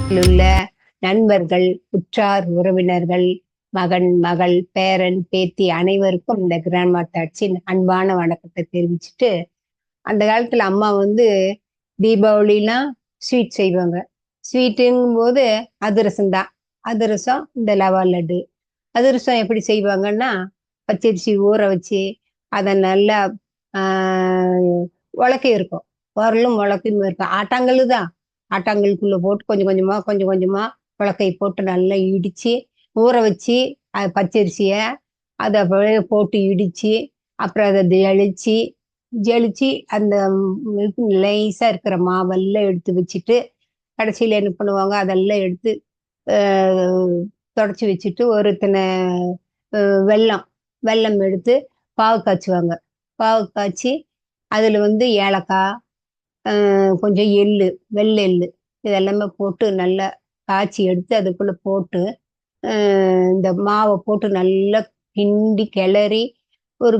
உள்ள நண்பர்கள், உற்றார், உறவினர்கள், மகன், மகள், பேரன், பேத்தி அனைவருக்கும் இந்த கிராண்ட்மா தாட்ஸின் அன்பான வணக்கத்தை தெரிவிச்சுட்டு, அந்த காலத்துல அம்மா வந்து தீபாவளிலாம் ஸ்வீட் செய்வாங்க. ஸ்வீட்டுங்கும்போது அதிரசம் தான். அதிரசம், இந்த ரவா லட்டு. அதிரசம் எப்படி செய்வாங்கன்னா, பச்சரிசி ஊற வச்சு, அத நல்லா ஆ உலக்கை இருக்கும். உரலும் உலக்கையும் இருக்கும். ஆட்டாங்கல்லு தான். ஆட்டாங்கல்லுக்குள்ள போட்டு கொஞ்சம் கொஞ்சமா, கொஞ்சம் கொஞ்சமா உலக்கைய போட்டு நல்லா இடிச்சு, ஊற வச்சு, பச்சரிசிய அத அப்படியே போட்டு இடிச்சு, அப்புறம் அத ஜலிச்சு, ஜலிச்சு அந்த லேசா இருக்கிற மாவெல்லாம் எடுத்து வச்சுட்டு, கடைசியில என்ன பண்ணுவாங்க, அதெல்லாம் எடுத்து அ தொடச்சு வச்சுட்டு, ஒரு அ வெல்லம் வெல்லம் எடுத்து பாகு காய்ச்சுவாங்க. பாகு காய்ச்சி, அதில வந்து ஏலக்காய், கொஞ்சம் எள்ளு, வெள்ளை எள்ளு இதெல்லாமே போட்டு நல்லா காய்ச்சி எடுத்து அதுக்குள்ள போட்டு, அ இந்த மாவ போட்டு நல்லா கிண்டி கிளறி, ஒரு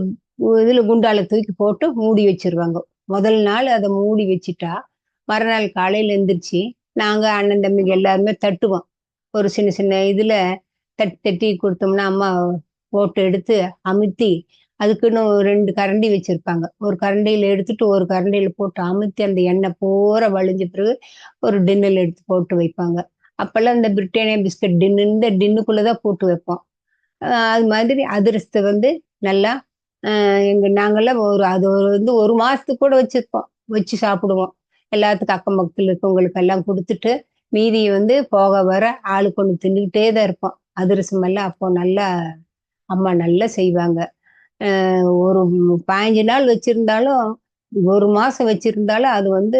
இதில குண்டால தூக்கி போட்டு மூடி வச்சுருவாங்க. முதல் நாள் அத மூடி வச்சுட்டா, மறுநாள் காலையில எந்திரிச்சு, நாங்க அண்ணன், தம்பிங்க எல்லாருமே தட்டுவோம். ஒரு சின்ன சின்ன இதில தட்டி தட்டி குடுத்தோம்னா, அம்மா போட்டு எடுத்து அமுத்தி, அதுக்குன்னு ஒரு 2 கரண்டி வச்சிருப்பாங்க. ஒரு கரண்டியில எடுத்துட்டு, ஒரு கரண்டியில போட்டு அமுத்தி, அந்த எண்ணெய் பூரா வழிஞ்ச பிறகு, ஒரு டின்னுல எடுத்து போட்டு வைப்பாங்க. அப்பல்லாம் இந்த பிரிட்டானியா பிஸ்கட் டின்னு, இந்த டின்னுக்குள்ள தான் போட்டு வைப்போம். அது மாதிரி அதிரசத்த வந்து நல்லா நாங்கலாம் அது வந்து 1 மாசத்துக்கு கூட வச்சிருப்போம். வச்சு சாப்பிடுவோம். எல்லாத்துக்கும் அக்கம் பக்கத்துல இருக்கவங்களுக்கெல்லாம் குடுத்துட்டு, மீதிய வந்து போக வர ஆளுக்கு ஒண்ணு தின்னுகிட்டே தான் இருப்போம். அதிரசம் எல்லாம் அப்போ நல்லா அம்மா நல்லா செய்வாங்க. ஒரு 15 நாள் வச்சிருந்தாலும், 1 மாசம் வச்சிருந்தாலும் அது வந்து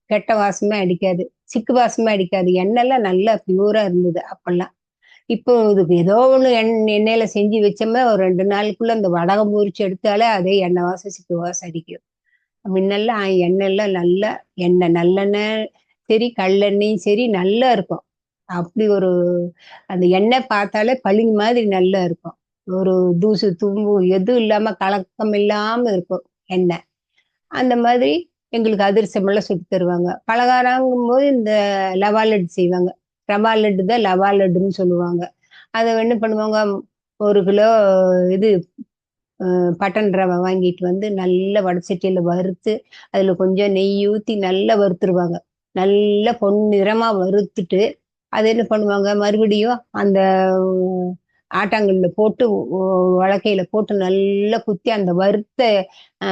கெட்ட வாசமே அடிக்காது. சிக்கு வாசமே அடிக்காது. எண்ணெல்லாம் நல்லா பியூரா இருந்தது அப்பல்லாம். இப்போ இதுக்கு ஏதோ ஒண்ணு எண்ணெயில செஞ்சு வச்சோமா, ஒரு 2 நாளுக்குள்ள அந்த வடகம் பொரிச்சு எடுத்தாலே அதே எண்ணெய் வாசம், சிக்கு வாசம் அடிக்கும். முன்னெல்லாம் எண்ணெய்லாம் நல்லா நல்லெண்ணெய் சரி, கல்லெண்ணெயும் சரி நல்லா இருக்கும். அப்படி ஒரு அந்த எண்ணெய் பார்த்தாலே பளிங்கு மாதிரி நல்லா இருக்கும். ஒரு தூசு, தும்பு எதுவும் இல்லாம கலக்கம் இல்லாம இருக்கும் எண்ணெய். அந்த மாதிரி எங்களுக்கு அதிரசமெல்லாம் சுட்டு தருவாங்க. பலகாரங்கும்போது இந்த லவா லட்டு செய்வாங்க. ரவா லட்டு தான் லவா லட்டுன்னு சொல்லுவாங்க. அத என்ன பண்ணுவாங்க, 1 கிலோ இது பட்டன் ரவை வாங்கிட்டு வந்து நல்லா வடச்சட்டியில வறுத்து, அதில கொஞ்சம் நெய் ஊத்தி நல்லா வறுத்துருவாங்க. நல்லா பொன்னிறமா வறுத்துட்டு, அத என்ன பண்ணுவாங்க, மறுபடியும் அந்த ஆட்டாங்கல்ல போட்டு உலக்கையில போட்டு நல்லா குத்தி அந்த வறுத்த அ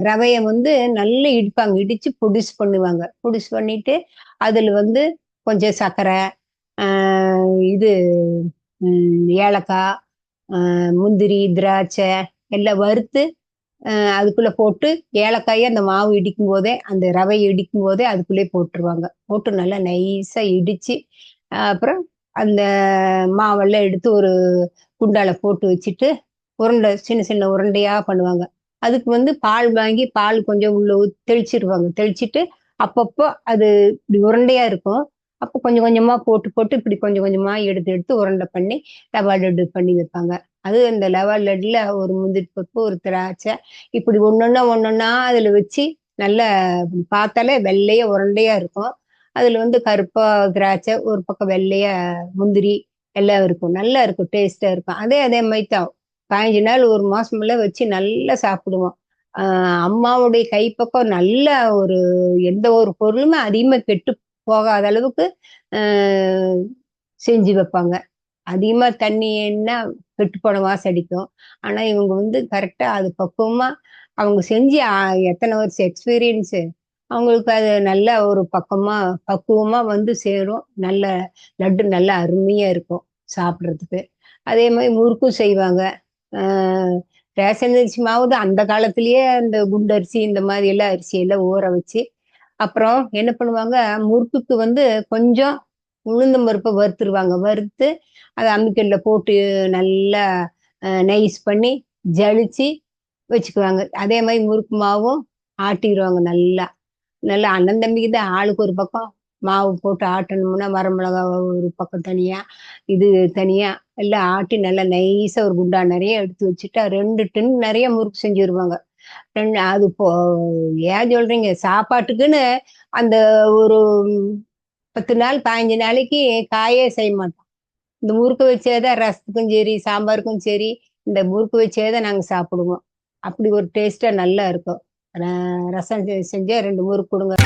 ரவைய வந்து நல்லா இடிப்பாங்க. இடிச்சு பொடிசு பண்ணுவாங்க. பொடிசு பண்ணிட்டு, அதில வந்து கொஞ்சம் சர்க்கரை, அ இது ஏலக்காய், முந்திரி, திராட்சை எல்லாம் வறுத்து அதுக்குள்ள போட்டு ஏலக்காய அந்த மாவு இடிக்கும்போதே, அந்த ரவைய இடிக்கும்போதே அதுக்குள்ளயே போட்டுருவாங்க. போட்டு நல்லா நைஸா இடிச்சு, அப்புறம் அந்த மாவெல்லாம் எடுத்து ஒரு குண்டால போட்டு வச்சுட்டு, உருண்டை சின்ன சின்ன உருண்டையா பண்ணுவாங்க. அதுக்கு வந்து பால் வாங்கி, பால் கொஞ்சம் உள்ள தெளிச்சிருவாங்க. தெளிச்சுட்டு, அப்பப்போ அது இப்படி உருண்டையா இருக்கும். அப்போ கொஞ்சம் கொஞ்சமா போட்டு போட்டு இப்படி கொஞ்சம் கொஞ்சமா எடுத்து எடுத்து உருண்டை பண்ணி, ரவா லட்டு பண்ணி வைப்பாங்க. அது அந்த ரவா லட்டுல ஒரு முந்திரி பருப்பு, ஒரு திராட்சை இப்படி ஒண்ணொண்ணா ஒண்ணொண்ணா அதுல வச்சு, நல்ல பார்த்தாலே வெள்ளையா உருண்டையா இருக்கும். அதுல வந்து கருப்பா திராட்சை, ஒரு பக்கம் வெள்ளையா முந்திரி எல்லாம் இருக்கும். நல்லா இருக்கும். டேஸ்ட்டா இருக்கும். அதே அதே மாரி தான். 15 நாள், 1 மாசமெல்லாம் வச்சு நல்லா சாப்பிடுவோம். அ அம்மாவுடைய கைப்பக்குவம் நல்ல ஒரு எந்த ஒரு பொருளுமே அதிகமா கெட்டு போகாத அளவுக்கு அ செஞ்சு வைப்பாங்க. அதிகமா தண்ணின்னா கெட்டுப்போன வாசம் அடிக்கும். ஆனா, இவங்க வந்து கரெக்ட்டா அது பக்குவமா அவங்க செஞ்சு எத்தன வருஷம் எக்ஸ்பீரியன்ஸு. அவங்களுக்கு அது நல்ல ஒரு பக்குவமா வந்து சேரும். நல்ல லட்டு நல்லா அருமையா இருக்கும் சாப்பிடுறதுக்கு. அதே மாரி முறுக்கும் செய்வாங்க. அ ரேஷன் அரிசி மாவு தான் அந்த காலத்திலேயே அந்த குண்டரிசி இந்த மாரி எல்லாம் அரிசியெல்லாம் ஊற வச்சு, அப்புறம் என்ன பண்ணுவாங்க, முறுக்குக்கு வந்து கொஞ்சம் உளுந்தம் பருப்ப வறுத்துருவாங்க. வறுத்து அத அம்மிக்கல்ல போட்டு நல்லா நைஸ் பண்ணி, ஜலிச்சு வச்சுக்குவாங்க. அதே மாரி முறுக்கு மாவும் ஆட்டிருவாங்க நல்லா. நல்லா அண்ணன் தம்பிக்கு தான் ஆளுக்கு ஒரு பக்கம் மாவு போட்டு ஆட்டணும்னா, வரமிளகா ஒரு பக்கம் தனியா, இது தனியா எல்லாம் ஆட்டி நல்லா நைஸா ஒரு குண்டா நெறைய எடுத்து வச்சுட்டா 2 டின் நெறைய முறுக்கு செஞ்சுருவாங்க. 2 அது ஏன் சொல்றீங்க? சாப்பாட்டுக்குன்னு அந்த ஒரு 10 நாள் 15 நாளைக்கு காயே செய்ய மாட்டோம். இந்த முறுக்கு வச்சேதான் ரசத்துக்கும் சரி சாம்பாருக்கும் சரி இந்த முறுக்கு வச்சேதான் நாங்க சாப்பிடுவோம். அப்படி ஒரு டேஸ்டா நல்லா இருக்கும். ரசம் செஞ்சா 2 முறுக்கு கொடுங்க.